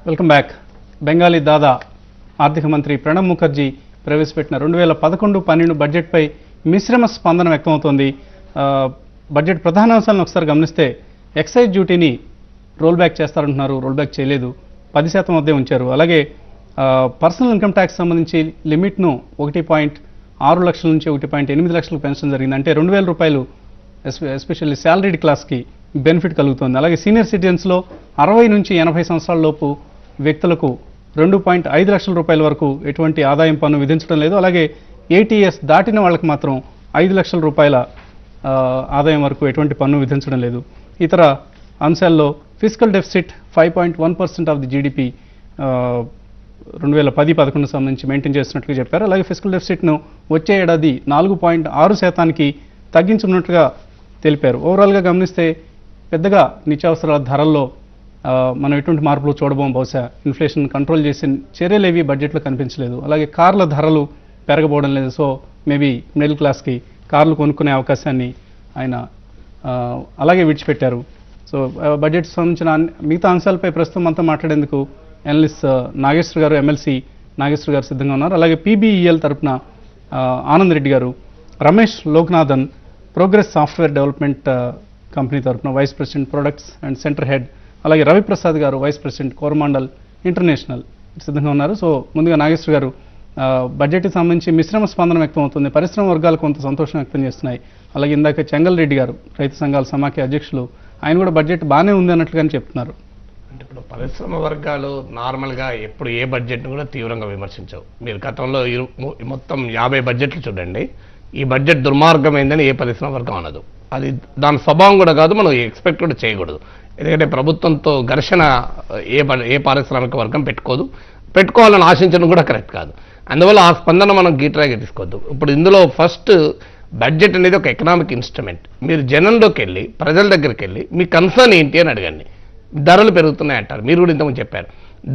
Welcome back. Bengali దాదా ఆర్థిక మంత్రి ప్రణబ్ ముఖర్జీ ప్రవేశపెట్టిన 2011-12 బడ్జెట్పై మిశ్రమ స్పందన వ్యక్తమవుతోంది. బడ్జెట్ ప్రధాన అంశాలను ఒకసారి గమనిస్తే ఎక్సైజ్ డ్యూటీని రోల్ బ్యాక్ చేస్తారంటున్నారు, రోల్ బ్యాక్ చేయలేదు, 10% వద్దే ఉంచారు. అలాగే పర్సనల్ ఇన్కమ్ ట్యాక్స్ సంబంధించి లిమిట్ను 1.6 లక్షల నుంచి 1.8 లక్షలకు పెంచడం జరిగింది. అంటే 2,000 రూపాయలు ఎస్పెషల్లీ శాలరీడ్ క్లాస్కి బెనిఫిట్ కలుగుతుంది. అలాగే సీనియర్ సిటిజన్స్లో 60 నుంచి 80 సంవత్సరాల లోపు వ్యక్తులకు 2.5 లక్షల రూపాయల వరకు ఎటువంటి ఆదాయం పన్ను విధించడం లేదు. అలాగే ఏటీఎస్ దాటిన వాళ్ళకి మాత్రం 5 లక్షల రూపాయల ఆదాయం వరకు ఎటువంటి పన్ను విధించడం లేదు. ఇతర అంశాల్లో physical deficit 5.1% of the GDP 2010-11 సంబంధించి మెయింటైన్ చేస్తున్నట్లుగా చెప్పారు. అలాగే ఫిజికల్ డెఫిసిట్ను వచ్చే ఏడాది 4.6% తగ్గించున్నట్లుగా తెలిపారు. ఓవరాల్గా గమనిస్తే పెద్దగా నిత్యావసరాల ధరల్లో మనం ఎటువంటి మార్పులు చూడబోం. బహుశా ఇన్ఫ్లేషన్ కంట్రోల్ చేసే చర్యలు ఏవి బడ్జెట్లో కనిపించలేదు. అలాగే కార్ల ధరలు పెరగబోవడం లేదు. సో మేబీ మిడిల్ క్లాస్కి కార్లు కొనుక్కునే అవకాశాన్ని ఆయన అలాగే విడిచిపెట్టారు. సో బడ్జెట్ సంబంధించిన మిగతా అంశాలపై ప్రస్తుతం అంతా మాట్లాడేందుకు ఎనలిస్ట్ నాగేశ్వర్ గారు, ఎమ్మెల్సీ నాగేశ్వర్ గారు సిద్ధంగా ఉన్నారు. అలాగే పీబీఈఎల్ తరఫున ఆనంద్ రెడ్డి గారు, Ramesh Loknathan progress software development company తరఫున vice president products and centre head, అలాగే రవిప్రసాద్ గారు వైస్ ప్రెసిడెంట్ కోరమాండల్ ఇంటర్నేషనల్ సిద్ధంగా ఉన్నారు. సో ముందుగా నాగేశ్వర్ గారు, బడ్జెట్కి సంబంధించి మిశ్రమ స్పందన వ్యక్తం అవుతుంది. పరిశ్రమ వర్గాలు కొంత సంతోషం వ్యక్తం చేస్తున్నాయి. అలాగే ఇందాక చెంగల్ రెడ్డి గారు, రైతు సంఘాల సమాఖ్య అధ్యక్షులు, ఆయన కూడా బడ్జెట్ బాగానే ఉంది అన్నట్లుగానే చెప్తున్నారు. అంటే ఇప్పుడు పరిశ్రమ వర్గాలు నార్మల్గా ఎప్పుడు ఏ బడ్జెట్ను కూడా తీవ్రంగా విమర్శించవు. మీరు గతంలో మొత్తం 50 బడ్జెట్లు చూడండి, ఈ బడ్జెట్ దుర్మార్గమైందని ఏ పరిశ్రమ వర్గం అనదు. అది దాని స్వభావం కూడా కాదు, మనం ఎక్స్పెక్ట్ కూడా చేయకూడదు. ఎందుకంటే ప్రభుత్వంతో ఘర్షణ ఏ పారిశ్రామిక వర్గం పెట్టుకోవాలని ఆశించడం కూడా కరెక్ట్ కాదు. అందువల్ల ఆ స్పందన మనం గీట్రాగా తీసుకోవద్దు. ఇప్పుడు ఇందులో ఫస్ట్ బడ్జెట్ అనేది ఒక ఎకనామిక్ ఇన్స్ట్రుమెంట్. మీరు జనంలోకి వెళ్ళి ప్రజల దగ్గరికి వెళ్ళి మీ కన్సర్న్ ఏంటి అని అడగండి. ధరలు పెరుగుతున్నాయి అంటారు, మీరు కూడా ఇంతకుముందు చెప్పారు.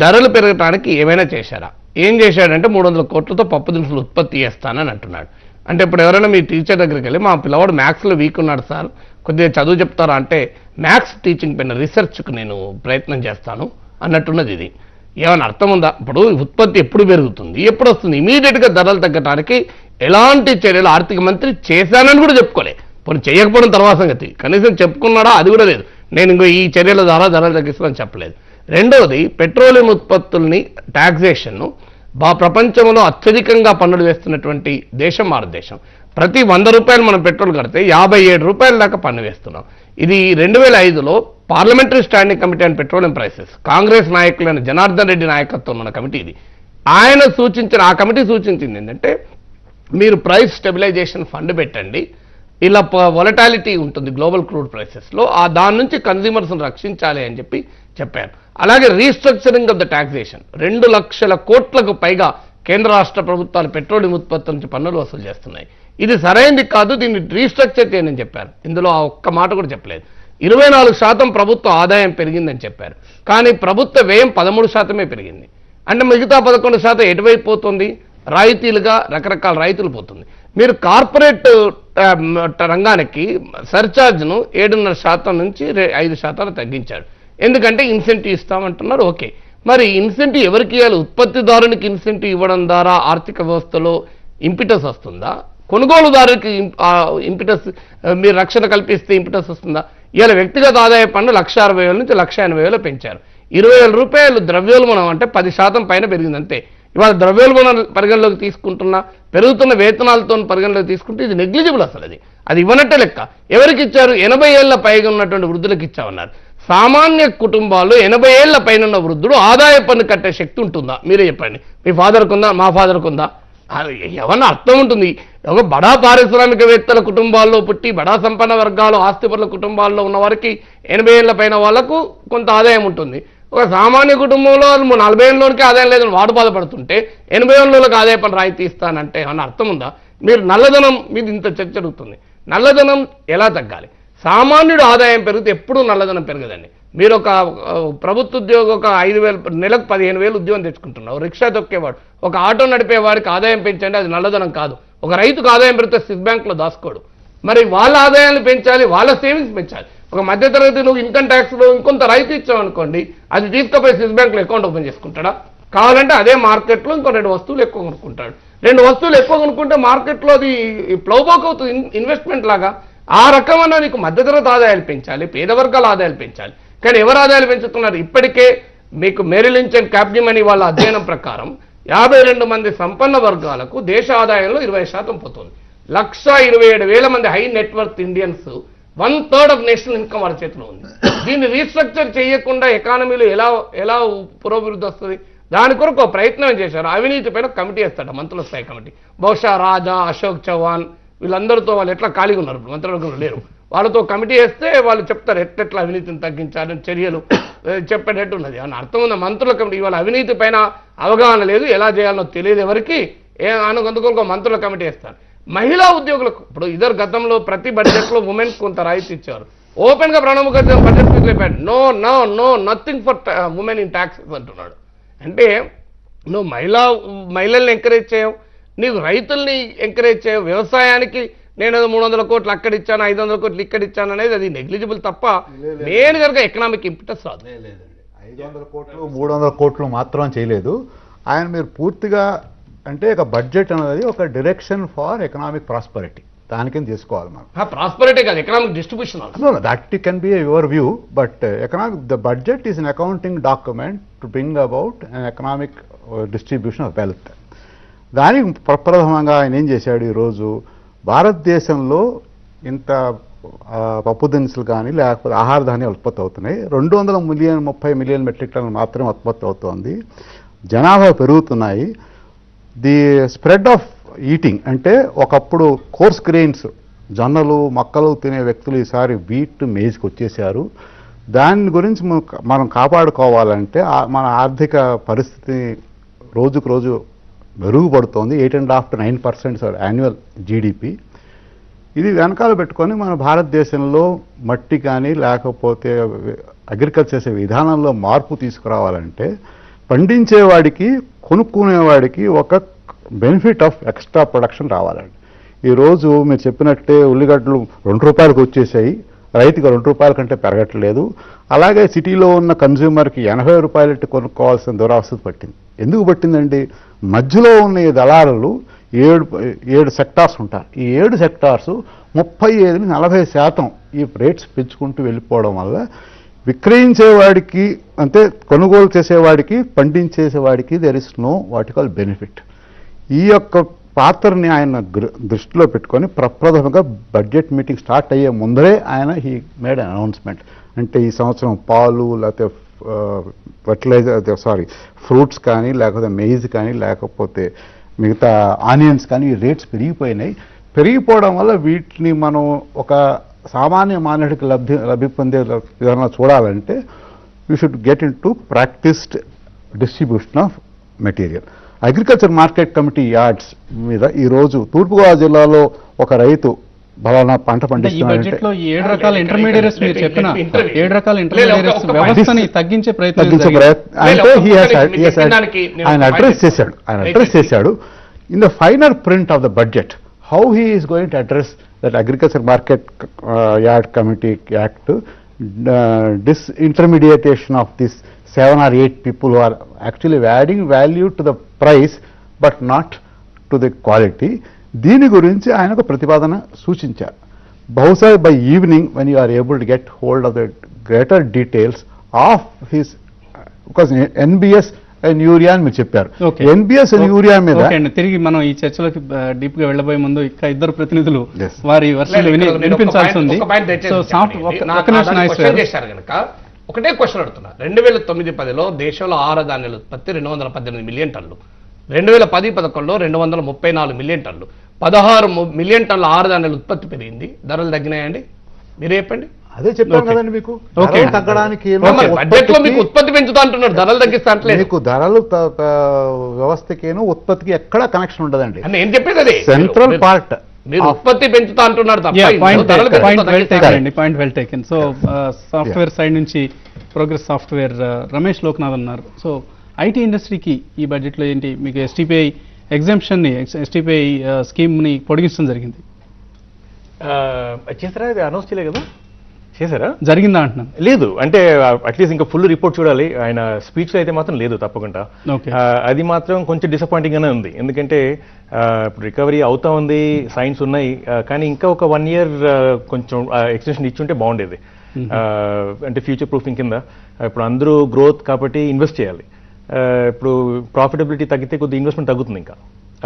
ధరలు పెరగడానికి ఏమైనా చేశారా? ఏం చేశాడంటే 300 కోట్లతో పప్పు దినుసులు ఉత్పత్తి చేస్తానని అంటున్నాడు. అంటే ఇప్పుడు ఎవరైనా మీ టీచర్ దగ్గరికి వెళ్ళి మా పిల్లవాడు మ్యాథ్స్లో వీక్ ఉన్నాడు సార్, కొద్దిగా చదువు చెప్తారా అంటే మ్యాథ్స్ టీచింగ్ పైన రీసెర్చ్కు నేను ప్రయత్నం చేస్తాను అన్నట్టున్నది. ఇది ఏమైనా అర్థం ఉందా? ఇప్పుడు ఉత్పత్తి ఎప్పుడు పెరుగుతుంది, ఎప్పుడు వస్తుంది? ఇమీడియట్గా ధరలు తగ్గడానికి ఎలాంటి చర్యలు ఆర్థిక మంత్రి చేశానని కూడా చెప్పుకోలే. పోనీ చేయకపోవడం తర్వాత సంగతి, కనీసం చెప్పుకున్నాడా అది కూడా లేదు. నేను ఇంకో ఈ చర్యల ద్వారా ధరలు తగ్గిస్తానని చెప్పలేదు. రెండవది, పెట్రోలియం ఉత్పత్తుల్ని టాక్సేషన్ను ప్రపంచంలో అత్యధికంగా పన్నులు వేస్తున్నటువంటి దేశం భారతదేశం. ప్రతి 100 రూపాయలు మనం పెట్రోల్ కడితే 57 రూపాయల దాకా పన్ను వేస్తున్నాం. ఇది 2005లో parliamentary standing committee and petroleum prices, Congress నాయకులైన జనార్దన్ రెడ్డి నాయకత్వం ఉన్న కమిటీ ఇది. ఆ కమిటీ సూచించింది ఏంటంటే మీరు ప్రైస్ స్టెబిలైజేషన్ ఫండ్ పెట్టండి, ఇలా వొలటాలిటీ ఉంటుంది గ్లోబల్ క్రూడ్ ప్రైసెస్లో, దాని నుంచి కన్స్యూమర్స్ని రక్షించాలి అని చెప్పారు. అలాగే రీస్ట్రక్చరింగ్ ఆఫ్ ద టాక్సేషన్, 2 లక్షల కోట్లకు పైగా కేంద్ర రాష్ట్ర ప్రభుత్వాలు పెట్రోలియం ఉత్పత్తుల నుంచి పన్నులు వసూలు చేస్తున్నాయి. ఇది సరైనది కాదు, దీన్ని రీస్ట్రక్చర్ చేయని చెప్పారు. ఇందులో ఆ ఒక్క మాట కూడా చెప్పలేదు. 24% ప్రభుత్వ ఆదాయం పెరిగిందని చెప్పారు, కానీ ప్రభుత్వ వ్యయం 13% పెరిగింది. అంటే మిగతా 11% ఎటువైపు పోతుంది? రాయితీలుగా రకరకాల రైతులు పోతుంది. మీరు కార్పొరేట్ రంగానికి సర్ఛార్జ్ను 7.5% నుంచి 5% తగ్గించాడు. ఎందుకంటే ఇన్సెంటివ్ ఇస్తామంటున్నారు. ఓకే, మరి ఇన్సెంటివ్ ఎవరికి ఇవ్వాలి? ఉత్పత్తిదారునికి ఇన్సెంటివ్ ఇవ్వడం ద్వారా ఆర్థిక వ్యవస్థలో ఇంపిటస్ వస్తుందా? కొనుగోలుదారుకి ఇంపిటస్, మీరు రక్షణ కల్పిస్తే ఇంపిటస్ వస్తుందా? ఇవాళ వ్యక్తిగత ఆదాయ పన్ను 1,60,000 నుంచి 1,80,000 పెంచారు. 20,000 రూపాయలు ద్రవ్యోల్బణం అంటే 10% పైన పెరిగింది అంతే. ఇవాళ ద్రవ్యోల్బణం పరిగణలోకి తీసుకుంటున్నా, పెరుగుతున్న వేతనాలతో పరిగణలోకి తీసుకుంటే ఇది నెగ్లిజిబుల్. అసలు అది ఇవ్వనట్టే లెక్క. ఎవరికి ఇచ్చారు? 80 ఏళ్ల పైగా ఉన్నటువంటి వృద్ధులకు ఇచ్చామన్నారు. సామాన్య కుటుంబాల్లో 80 ఏళ్ల పైన ఉన్న వృద్ధుడు ఆదాయ పన్ను కట్టే శక్తి ఉంటుందా? మీరే చెప్పండి. మీ ఫాదర్కు ఉందా? మా ఫాదర్కు ఉందా? ఏమన్నా అర్థం ఉంటుంది? ఒక బడా పారిశ్రామికవేత్తల కుటుంబాల్లో పుట్టి బడా సంపన్న వర్గాలు ఆస్తిపరుల కుటుంబాల్లో ఉన్న వారికి 80 ఏళ్ల పైన వాళ్ళకు కొంత ఆదాయం ఉంటుంది. ఒక సామాన్య కుటుంబంలో 40 ఏళ్ళలోనికి ఆదాయం లేదని వాడు బాధపడుతుంటే 80 ఏళ్ళకి ఆదాయ పన్ను రాయితీ ఇస్తానంటే ఏమన్నా అర్థం ఉందా? మీరు నల్లధనం మీద ఇంత చర్చ జరుగుతుంది. నల్లధనం ఎలా తగ్గాలి? సామాన్యుడు ఆదాయం పెరిగితే ఎప్పుడూ నల్లధనం పెరగదండి. మీరు ఒక ప్రభుత్వ ఉద్యోగం ఒక 5,000 నెలకు 15,000 ఉద్యోగం తెచ్చుకుంటున్నావు, రిక్షా తొక్కేవాడు, ఒక ఆటో నడిపేవాడికి ఆదాయం పెంచండి, అది నల్లధనం కాదు. ఒక రైతుకు ఆదాయం పెరిగితే స్విస్ బ్యాంకులో దాచుకోడు. మరి వాళ్ళ ఆదాయాన్ని పెంచాలి, వాళ్ళ సేవింగ్స్ పెంచాలి. ఒక మధ్యతరగతి నువ్వు ఇన్కమ్ ట్యాక్స్లో ఇంకొంత రైతు ఇచ్చావు అనుకోండి, అది తీసుకుపోయి స్విస్ బ్యాంక్లో అకౌంట్ ఓపెన్ చేసుకుంటాడా? కావాలంటే అదే మార్కెట్లో ఇంకో 2 వస్తువులు ఎక్కువ కొనుక్కుంటాడు. 2 వస్తువులు ఎక్కువ కొనుక్కుంటే మార్కెట్లో అది ప్లౌబాక్ అవుతుంది ఇన్వెస్ట్మెంట్ లాగా. ఆ రకమైన నీకు మధ్యతరగతి ఆదాయాలు పెంచాలి, పేద వర్గాల ఆదాయాలు పెంచాలి. కానీ ఎవరు ఆదాయాలు పెంచుతున్నారు? ఇప్పటికే మీకు మెరిల్ లించ్ అండ్ క్యాప్జెమిని వాళ్ళ అధ్యయనం ప్రకారం 52 మంది సంపన్న వర్గాలకు దేశ ఆదాయంలో 20% పోతుంది. 1,27,000 మంది high net worth Indians 1/3 of national income వాళ్ళ చేతిలో ఉంది. దీన్ని రీస్ట్రక్చర్ చేయకుండా ఎకానమీలో ఎలా పురోభివృద్ధి వస్తుంది? దాని కొరకు ఒక ప్రయత్నం చేశారు. అవినీతి పైన కమిటీ వేస్తాడు, మంత్రుల స్థాయి కమిటీ. బహుశా రాజా, అశోక్ చౌహాన్ వీళ్ళందరితో వాళ్ళు ఎట్లా ఖాళీగా ఉన్నారు, మంత్రివర్గంలో లేరు. వాళ్ళతో కమిటీ వేస్తే వాళ్ళు చెప్తారు ఎట్లా అవినీతిని తగ్గించాలని చర్యలు చెప్పేటట్టు ఉన్నది. అని అర్థం ఉన్న మంత్రుల కమిటీ ఇవాళ అవినీతి పైన అవగాహన లేదు, ఎలా చేయాలో తెలియదు ఎవరికి. అందుకొరకు మంత్రుల కమిటీ వేస్తారు. మహిళా ఉద్యోగులకు ఇప్పుడు ఇద్దరు గతంలో ప్రతి బడ్జెట్లో ఉమెన్స్ కొంత రాయితీ ఇచ్చారు. ఓపెన్ గా ప్రణబ్ ముఖర్జీ బడ్జెట్ స్పీచ్ చెప్పాడు, no nothing for women in taxes అంటున్నాడు. అంటే నువ్వు మహిళల్ని ఎంకరేజ్ చేయవు, నీకు రైతుల్ని ఎంకరేజ్ చేయవు. వ్యవసాయానికి నేను 300 కోట్లు అక్కడ ఇచ్చాను, 500 కోట్లు ఇక్కడ ఇచ్చాను అనేది అది నెగ్లిజిబుల్ తప్ప మెయిన్ కనుక ఎకనామిక్ ఇంపిటస్ రాదు. 500 కోట్లు 300 కోట్లు మాత్రం చేయలేదు ఆయన. మీరు పూర్తిగా అంటే ఒక బడ్జెట్ అనేది ఒక డైరెక్షన్ ఫర్ ఎకనామిక్ ప్రాస్పరిటీ, దానికని తీసుకోవాలి మనం. ప్రాస్పరిటీ కాదు, economic distribution. That can be your view, but the budget is an accounting document to bring about an economic distribution of wealth. దానికి ప్రప్రథమంగా ఆయన ఏం చేశాడు, ఈరోజు భారతదేశంలో ఇంత పప్పు దినుసులు కానీ లేకపోతే ఆహార ధాన్యాలు ఉత్పత్తి అవుతున్నాయి. 230 మిలియన్ మెట్రిక్ టన్నులు మాత్రమే ఉత్పత్తి అవుతోంది. జనాభా పెరుగుతున్నాయి. ది స్ప్రెడ్ ఆఫ్ ఈటింగ్ అంటే ఒకప్పుడు కోర్స్ గ్రెయిన్స్ జొన్నలు మొక్కలు తినే వ్యక్తులు ఈసారి వీట్ మేజ్కి వచ్చేసారు. దాని గురించి మనం కాపాడుకోవాలంటే మన ఆర్థిక పరిస్థితి రోజుకు రోజు మెరుగుపడుతోంది. 8.5 to 9% యాన్యువల్ జీడిపి. ఇది వెనకాల పెట్టుకొని మన భారతదేశంలో మట్టి కానీ లేకపోతే అగ్రికల్చర్ చేసే విధానంలో మార్పు తీసుకురావాలంటే పండించేవాడికి కొనుక్కునేవాడికి ఒక బెనిఫిట్ ఆఫ్ ఎక్స్ట్రా ప్రొడక్షన్ రావాలండి. ఈరోజు మీరు చెప్పినట్టే ఉల్లిగడ్డలు 2 రూపాయలకు వచ్చేసాయి, రైతుకు 2 రూపాయల కంటే పెరగట్లేదు. అలాగే సిటీలో ఉన్న కన్జ్యూమర్కి 80 రూపాయలకి కొనుక్కోవాల్సిన దురావస్థ పట్టింది. ఎందుకు పట్టిందండి? మధ్యలో ఉన్న ఈ దళారులు 7 సెక్టార్స్ ఉంటారు. ఈ 7 సెక్టార్స్ 35-40% ఈ రేట్స్ పెంచుకుంటూ వెళ్ళిపోవడం వల్ల విక్రయించేవాడికి అంటే కొనుగోలు చేసేవాడికి పండించేసేవాడికి there is no what call benefit. ఈ యొక్క పాత్రని ఆయన దృష్టిలో పెట్టుకొని ప్రప్రథమంగా బడ్జెట్ మీటింగ్ స్టార్ట్ అయ్యే ముందరే ఆయన హీ మేడ్ అనౌన్స్మెంట్. అంటే ఈ సంవత్సరం పాలు లేకపోతే ఫ్రూట్స్ కానీ లేకపోతే మెయిజ్ కానీ లేకపోతే మిగతా ఆనియన్స్ కానీ ఈ రేట్స్ పెరిగిపోయినాయి. పెరిగిపోవడం వల్ల వీటిని మనం ఒక సామాన్య మానవుడికి లబ్ధి పొందే విధానంలో చూడాలంటే we should get into practised distribution of material. Agriculture market committee yards మీద ఈరోజు తూర్పుగోదావరి జిల్లాలో ఒక రైతు బలానా పంట పండిస్తున్నారంటే 7 రకాల ఇంటర్మీడియట్స్ మీరు చెప్పిన 7 రకాల ఇంటర్మీడియట్స్ వ్యవస్థని తగ్గించే ప్రయత్నం అంటే ఆయన అడ్రస్ చేశాడు in the final print of the budget how he is going to address that agriculture market yard committee act disintermediation of this 7 or 8 people who are actually adding value to the price but not to the quality. దీని గురించి ఆయన ఒక ప్రతిపాదన సూచించారు. బహుశా by evening when you are able to get hold of the greater details of his because NBS and urea అని మీరు చెప్పారు. ఎన్బిఎస్ అండ్ యూరియా మీద తిరిగి మనం ఈ చర్చలోకి డీప్ గా వెళ్ళబోయే ముందు ఇంకా ఇద్దరు ప్రతినిధులు వారి వర్షాలు వినిపించాల్సి ఉంది. ఒకటే క్వశ్చన్ అడుగుతున్నా. 2009-10లో దేశంలో ఆహార ధాన్యాల ఉత్పత్తి 218 మిలియన్ టన్నులు, 2010-11లో 234 మిలియన్ టన్నులు, 16 మిలియన్ టన్నుల ఆహార ధాన్యాల ఉత్పత్తి పెరిగింది. ధరలు తగ్గినాయండి? మీరే చెప్పండి. అదే చెప్పాను కదండి మీకు. తగ్గడానికి బడ్జెట్ లో మీకు ఉత్పత్తి పెంచుతా అంటున్నారు, ధరలు తగ్గిస్తా అంటలేదు. మీకు ధరలు వ్యవస్థకేను ఉత్పత్తికి ఎక్కడ కనెక్షన్ ఉండదండి. నేను చెప్పేది అదే సెంట్రల్ పార్ట్. మీరు ఉత్పత్తి పెంచుతా అంటున్నారు తప్ప. Point well taken. So software side నుంచి ప్రోగ్రెస్ సాఫ్ట్వేర్ రమేష్ లోక్నాథ్ అన్నారు. సో ఐటీ ఇండస్ట్రీకి ఈ బడ్జెట్లో ఏంటి మీకు ఎస్టీపీఐ ఎగ్జామ్షన్ని ఎస్టీపీఐ స్కీమ్ని పొడిగించడం జరిగింది. చేస్తారా? ఇది అనౌన్స్ చేయలేదు కదా, చేశారా? జరిగిందా అంటున్నాను. లేదు, అంటే అట్లీస్ట్ ఇంకా ఫుల్ రిపోర్ట్ చూడాలి. ఆయన స్పీచ్లో అయితే మాత్రం లేదు తప్పకుండా. ఓకే. అది మాత్రం కొంచెం డిసప్పాయింటింగ్ గానే ఉంది. ఎందుకంటే ఇప్పుడు రికవరీ అవుతా ఉంది, సైన్స్ ఉన్నాయి, కానీ ఇంకా ఒక 1 year కొంచెం ఎక్స్టెన్షన్ ఇచ్చుంటే బాగుండేది. అంటే ఫ్యూచర్ ప్రూఫింగ్ కింద. ఇప్పుడు అందరూ గ్రోత్ కాబట్టి ఇన్వెస్ట్ చేయాలి. ఇప్పుడు ప్రాఫిటబిలిటీ తగ్గితే కొద్దిగా ఇన్వెస్ట్మెంట్ తగ్గుతుంది ఇంకా.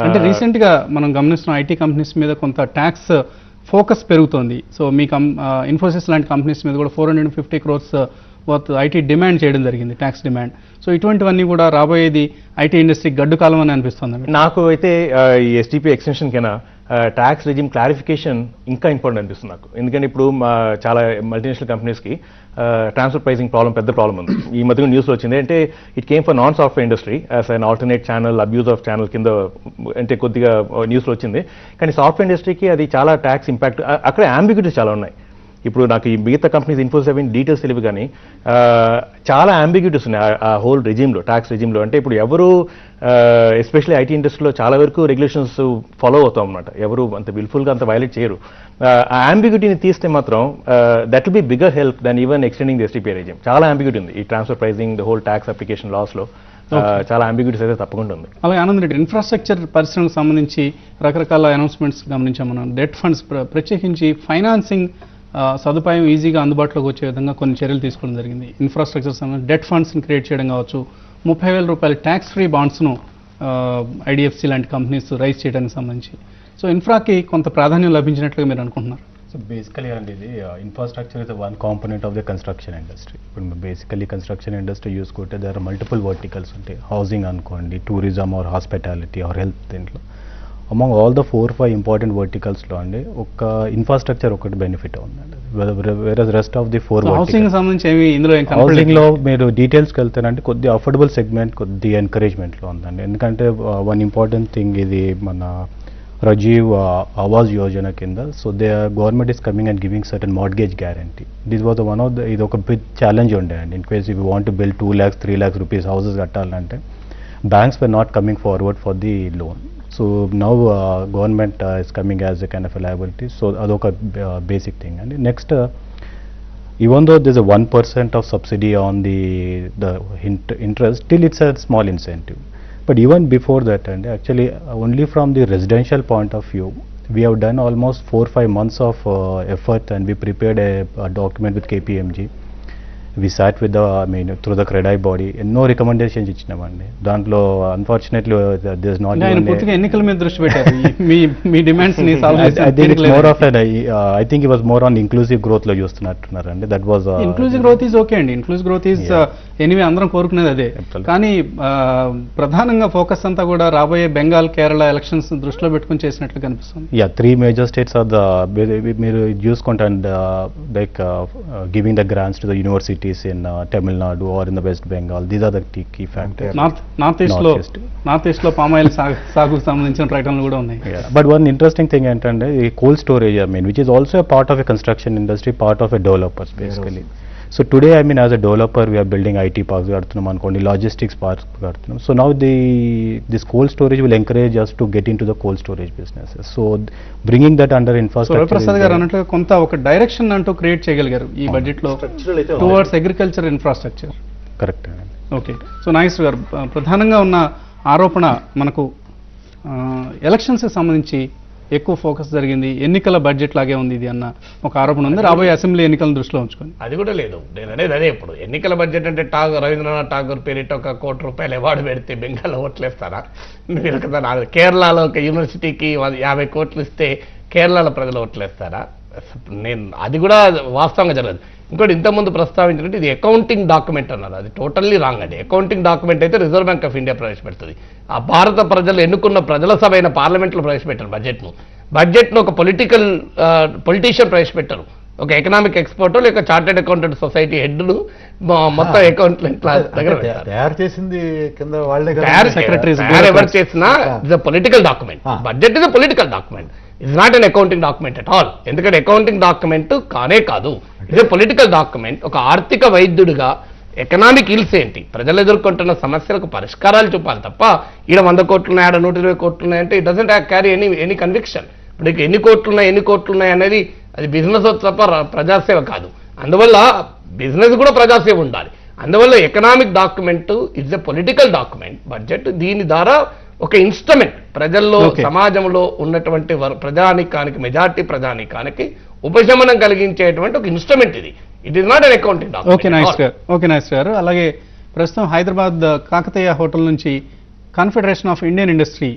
అంటే రీసెంట్ గా మనం గమనిస్తున్న ఐటీ కంపెనీస్ మీద కొంత ట్యాక్స్ ఫోకస్ పెరుగుతోంది. సో మీ ఇన్ఫోసిస్ లాంటి కంపెనీస్ మీద కూడా 450 crores వర్త్ ఐటీ డిమాండ్ చేయడం జరిగింది, ట్యాక్స్ డిమాండ్. సో ఇటువంటివన్నీ కూడా రాబోయేది ఐటీ ఇండస్ట్రీ గడ్డు కాలం అని అనిపిస్తుంది. నాకు అయితే ఈ ఎస్టీపీ ఎక్స్టెన్షన్ కన్నా ట్యాక్స్ రెజిమ్ క్లారిఫికేషన్ ఇంకా ఇంపార్టెంట్ అనిపిస్తుంది నాకు. ఎందుకంటే ఇప్పుడు చాలా మల్టీనేషనల్ కంపెనీస్కి ట్రాన్స్ఫర్ ప్రైసింగ్ పెద్ద ప్రాబ్లం ఉంది. ఈ మధ్య న్యూస్లో వచ్చింది. అంటే it came for non software industry as an alternate channel, abuse of channel కింద అంటే కొద్దిగా న్యూస్లో వచ్చింది. కానీ సాఫ్ట్వేర్ ఇండస్ట్రీకి అది చాలా ట్యాక్స్ ఇంపాక్ట్, అక్కడ అంబిగ్యూటీస్ చాలా ఉన్నాయి. ఇప్పుడు నాకు ఈ మిగతా కంపెనీస్ ఇన్ఫోసిస్ అవి డీటెయిల్స్ తెలియదు, కానీ చాలా అంబిగ్యూటీస్ ఉన్నాయి ఆ హోల్ రెజిమ్లో, ట్యాక్స్ రెజిమ్లో. అంటే ఇప్పుడు ఎవరు ఎస్పెషల్లీ ఐటీ ఇండస్ట్రీలో చాలా వరకు రెగ్యులేషన్స్ ఫాలో అవుతాం అన్నమాట. ఎవరు అంత విల్ఫుల్గా అంత వైలేట్ చేయరు. ఆ అంబిగ్యూటీని తీస్తే మాత్రం that will be bigger help than even extending the STP regime. చాలా అంబిగ్యూటీ ఉంది ఈ transfer pricing, the whole tax application లాస్లో. చాలా అంబిగ్యూటీస్ అయితే తప్పకుండా ఉంది. అలాగే ఆనంద్ రెడ్డి, ఇన్ఫ్రాస్ట్రక్చర్ పరిశ్రమకు సంబంధించి రకరకాల అనౌన్స్మెంట్స్ గమనించాం మనం. డెట్ ఫండ్స్ ప్రత్యేకించి ఫైనాన్సింగ్ సదుపాయం ఈజీగా అందుబాటులోకి వచ్చే విధంగా కొన్ని చర్యలు తీసుకోవడం జరిగింది. ఇన్ఫ్రాస్ట్రక్చర్ సంబంధించి డెట్ ఫండ్స్ని క్రియేట్ చేయడం కావచ్చు, 30,000 రూపాయల ట్యాక్స్ ఫ్రీ బాండ్స్ను ఐడిఎఫ్సి లాంటి కంపెనీస్ రైజ్ చేయడానికి సంబంధించి. సో ఇన్ఫ్రాకి కొంత ప్రాధాన్యం లభించినట్లుగా మీరు అనుకుంటున్నారు? సో బేసికలీ అండి ఇది infrastructure is one component of the construction industry. ఇప్పుడు బేసికలీ కన్స్ట్రక్షన్ ఇండస్ట్రీ చూసుకుంటే దేర్ ఆర్ మల్టిపుల్ వర్టికల్స్ ఉంటాయి. హౌసింగ్ అనుకోండి, tourism or hospitality or health. దీంట్లో అమాంగ్ ఆల్ ద 4-5 ఇంపార్టెంట్ వర్టికల్స్లో అండి ఒక ఇన్ఫ్రాస్ట్రక్చర్ ఒకటి బెనిఫిట్ ఉందండి. వేరే రెస్ట్ ఆఫ్ ది 4 హౌసింగ్ సంబంధించి హౌసింగ్లో మీరు డీటెయిల్స్కి వెళ్తారంటే కొద్దిగా అఫోర్డబుల్ సెగ్మెంట్ కొద్దిగా ఎంకరేజ్మెంట్లో ఉందండి. ఎందుకంటే వన్ ఇంపార్టెంట్ థింగ్ ఇది మన Rajiv Awas Yojana kinda. So the government is coming and giving certain mortgage guarantee. This was one of the a big challenge on that. In case if you want to build 2 lakhs, 3 lakhs rupees houses kattalante, banks were not coming forward for the loan. So now government is coming as a kind of a liability. So adoka basic thing. And next, even though there's a 1% of subsidy on the interest, still it's a small incentive. But even before that, and actually only from the residential point of view, we have done almost 4-5 months of effort, and we prepared a document with KPMG. We sat with through the CREDAI body, and no recommendations ఇచ్చినామండి. దాంట్లో unfortunately there's not even ఎన్నికల మీద దృష్టి పెట్టారు మీ demands ని solve చేసి. I think it's more of an I think it was more on inclusive growth లో చూస్తున్నట్టున్నారండి. That was inclusive growth is okay అండి. inclusive growth is anyway అందరం కోరుకునేది అదే. కానీ ప్రధానంగా ఫోకస్ అంతా కూడా రాబోయే బెంగాల్, కేరళ ఎలక్షన్స్ దృష్టిలో పెట్టుకుని చేసినట్లు కనిపిస్తుంది. 3 major states are the మీరు చూసుకుంటే like giving the grants to the universities in Tamil Nadu or in the West Bengal. These are the key factors. North East లో పామాయిల్ సాగుకు సంబంధించిన ప్రకటనలు కూడా ఉన్నాయి. But one interesting thing ఏంటంటే cold storage, which is also a part of a construction industry, part of a developers basically. So today, as a developer, we are building IT parks, logistics parks. So now this cold storage will encourage us to get into the cold storage businesses. So bringing that under infrastructure. So Prasad garu annatluga konta oka direction antu create cheyagaligaru ee budget lo towards agriculture infrastructure. Correct. Okay. So Nageswar garu pradhananga unna ఆరోపణ మనకు elections సంబంధించి ఎక్కువ focus జరిగింది, ఎన్నికల budget లాగే ఉంది ఇది అన్న ఒక ఆరోపణ ఉంది. రాబోయే అసెంబ్లీ ఎన్నికలను దృష్టిలో ఉంచుకొని అది కూడా లేదు. నేను అనేది అదే, ఇప్పుడు ఎన్నికల బడ్జెట్ అంటే రవీంద్రనాథ్ ఠాగూర్ పేరిట ఒక ₹1 కోటి అవార్డు పెడితే బెంగాల్లో ఓట్లేస్తారా? మీరు కదా కేరళలో ఒక యూనివర్సిటీకి 50 కోట్లు ఇస్తే కేరళలో ప్రజలు ఓట్లేస్తారా? నేను అది కూడా వాస్తవంగా జరగదు. ఇంకోటి ఇంతకుముందు ప్రస్తావించినట్టు ఇది అకౌంటింగ్ డాక్యుమెంట్ అన్నారు, అది టోటల్లీ రాంగ్ అండి. అకౌంటింగ్ డాక్యుమెంట్ అయితే రిజర్వ్ బ్యాంక్ ఆఫ్ ఇండియా ప్రవేశపెడుతుంది. ఆ భారత ప్రజలు ఎన్నుకున్న ప్రజల సభ అయిన పార్లమెంట్లో ప్రవేశపెట్టారు బడ్జెట్ను ఒక పొలిటీషియన్ ప్రవేశపెట్టారు. ఒక ఎకనామిక్ ఎక్స్పర్ట్ లేక చార్టెడ్ అకౌంటెంట్ సొసైటీ హెడ్లు మొత్తం అకౌంటెంట్ దగ్గర తయారు చేసింది కింద వాళ్ళే ఎవరు చేసినా it's a political document. Budget is a political document, it's not an accounting document at all. ఎందుకంటే అకౌంటింగ్ డాక్యుమెంట్ కానే కాదు, ఇట్స్ ఎ పొలిటికల్ డాక్యుమెంట్. ఒక ఆర్థిక వైద్యుడిగా ఎకనామిక్ ఇల్స్ ఏంటి, ప్రజలు ఎదుర్కొంటున్న సమస్యలకు పరిష్కారాలు చూపాలి తప్ప ఈడ 100 కోట్లు ఉన్నాయి, ఆడ 120 కోట్లు ఉన్నాయంటే it doesn't carry any conviction. ఇప్పుడు ఎన్ని కోట్లు ఉన్నాయి అనేది అది బిజినెస్ తప్ప ప్రజాసేవ కాదు. అందువల్ల బిజినెస్ కూడా ప్రజాసేవ ఉండాలి. అందువల్ల economic document it's a political document. Budget దీని ద్వారా ఒక ఇన్స్ట్రుమెంట్ ప్రజల్లో సమాజంలో ఉన్నటువంటి ప్రజానీకానికి మెజార్టీ ప్రజానీకానికి ఉపశమనం కలిగించేటువంటి ఒక ఇన్స్ట్రుమెంట్ ఇది. It is not an accounting document. Okay Nagesh గారు. అలాగే ప్రస్తుతం హైదరాబాద్ కాకతీయ హోటల్ నుంచి కాన్ఫెడరేషన్ ఆఫ్ ఇండియన్ ఇండస్ట్రీ